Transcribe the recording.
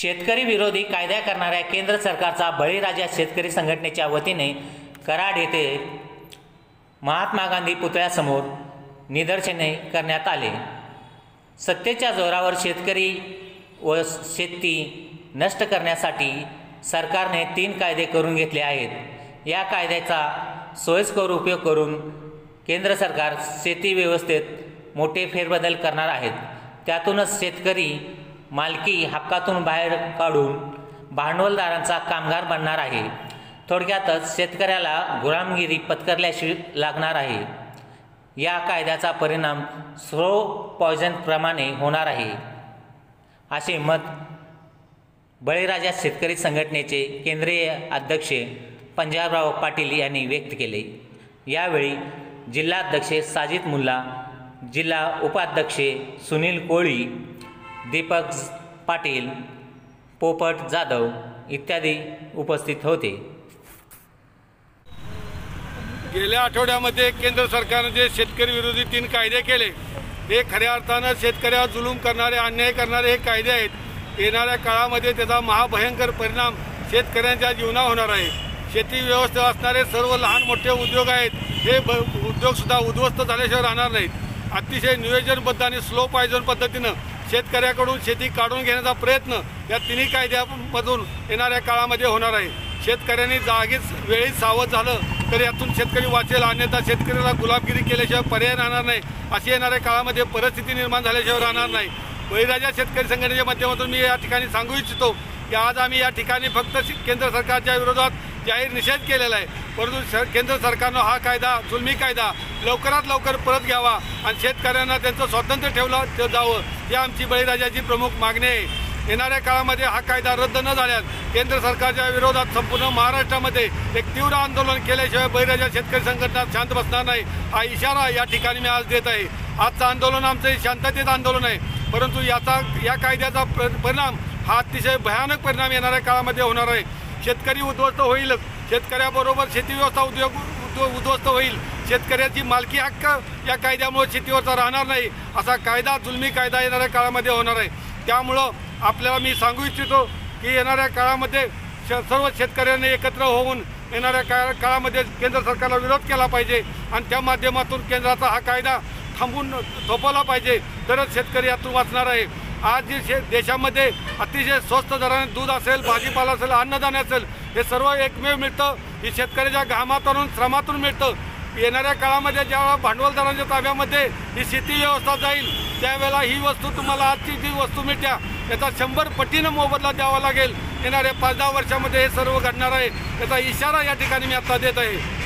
शेतकरी विरोधी कायदा करणाऱ्या केंद्र सरकारचा बळीराजा शेतकरी संघटनेच्या वतीने कराड येथे महात्मा गांधी पुतळ्यासमोर निदर्शने करण्यात आले। सत्तेच्या जोरावर शेतकरी व शेती नष्ट करण्यासाठी सरकारने 3 कायदे करून घेतले आहेत। या कायद्याचा सोयीस्कर उपयोग करून केंद्र सरकार शेती व्यवस्थेत मोठे फेरबदल करणार आहेत। त्यातूनच शेतकरी मालकी हक्कातून बाहेर काढून भांडवलदारांचा कामगार बनणार आहे। थोडक्यातच शेतकऱ्याला गुलामगिरी पत्करल्याशिवाय लागणार आहे। या कायद्याचा परिणाम स्लो पॉयझन प्रमाणे होणार आहे, असे मत बळीराजा शेतकरी संघटनेचे केंद्रीय अध्यक्ष पंजाबराव पाटील यांनी व्यक्त केले। यावेळी जिल्हाध्यक्ष साजिद मुल्ला, जिल्हा उपाध्यक्ष सुनील कोळी, दीपक पाटील, पोपट जाधव इत्यादी उपस्थित होते। गेल्या आठवड्यामध्ये केंद्र सरकारने जे शेतकरी विरोधी 3 कायदे केले, हे खऱ्या अर्थानं शेतकऱ्यावर जुलूम करणारे, अन्याय करणारे हे कायदे आहेत। येणाऱ्या काळामध्ये त्याचा महाभयंकर परिणाम शेतकऱ्यांच्या जीवनावर होणार आहे। शेती व्यवस्थेत असणारे सर्व लहान मोठे उद्योग आहेत, हे उद्योगसुद्धा उद्ध्वस्त झाल्याशिवाय राहणार नाहीत। अतिशय नियोजनबद्ध आणि स्लो पॉयझन पद्धतीनं शेतकऱ्याकडून शेती काढून घेण्याचा प्रयत्न या 3 कायद्यामधून येणाऱ्या काळामध्ये होणार आहे। शेतकऱ्यांनी जागीच वेळीच सावध झालं तर यातून शेतकरी वाचेल, अन्यथा शेतकऱ्याला गुलामगिरी केल्याशिवाय पर्याय राहणार नाही। अशी येणाऱ्या काळामध्ये परिस्थिती निर्माण झाल्याशिवाय राहणार नाही। बळीराजा शेतकरी संघटनेच्या माध्यमातून मी या ठिकाणी सांगू इच्छितो की आज आम्ही या ठिकाणी फक्त केंद्र सरकारच्या विरोधात जाहीर निषेध केलेला आहे, परंतु केंद्र सरकारनं हा कायदा, जुलमी कायदा लवकरात लवकर परत घ्यावा आणि शेतकऱ्यांना त्यांचं स्वातंत्र्य ठेवलं जावं, ही आमची बळीराजाची प्रमुख मागणी आहे। येणाऱ्या काळामध्ये हा कायदा रद्द न झाल्यास केंद्र सरकारच्या विरोधात संपूर्ण महाराष्ट्रामध्ये एक तीव्र आंदोलन केल्याशिवाय बळीराजा शेतकरी संघटना शांत बसणार नाही, हा इशारा या ठिकाणी मी आज देत आहे। आजचं आंदोलन आमचं शांततेचं आंदोलन आहे, परंतु या कायद्याचा परिणाम हा अतिशय भयानक परिणाम येणाऱ्या काळामध्ये होणार आहे। शेतकरी उद्ध्वस्त होईल, शेतकऱ्याबरोबर शेती व्यवस्था उद्ध्वस्त होईल। शेतकऱ्याची मालकी हक्क या कायद्यामुळे शेतीवरचा राहणार नाही, असा कायदा, जुलमी कायदा येणाऱ्या काळामध्ये होणार आहे। त्यामुळं आपल्याला मी सांगू इच्छितो की येणाऱ्या काळामध्ये सर्व शेतकऱ्यांनी एकत्र होऊन येणाऱ्या काळामध्ये केंद्र सरकारला विरोध केला पाहिजे आणि त्या माध्यमातून केंद्राचा हा कायदा थांबवून थोपवला पाहिजे, तरच शेतकरी यातून वाचणार आहे। आज जे देशामध्ये अतिशय स्वस्त दराने दूध असेल, भाजीपाला असेल, अन्नधान्य असेल, हे सर्व एकमेव मिळतं, ही शेतकऱ्याच्या घामातून, श्रमातून मिळतं। येणाऱ्या काळामध्ये जेव्हा भांडवलदारांच्या ताब्यामध्ये ही शेती व्यवस्था जाईल, त्यावेळेला ही वस्तू तुम्हाला आजची जी वस्तू मिळत्या याचा 100 पटीनं मोबदला द्यावा लागेल। येणाऱ्या 5-10 वर्षामध्ये हे सर्व घडणार आहे, याचा इशारा या ठिकाणी मी आता देत आहे।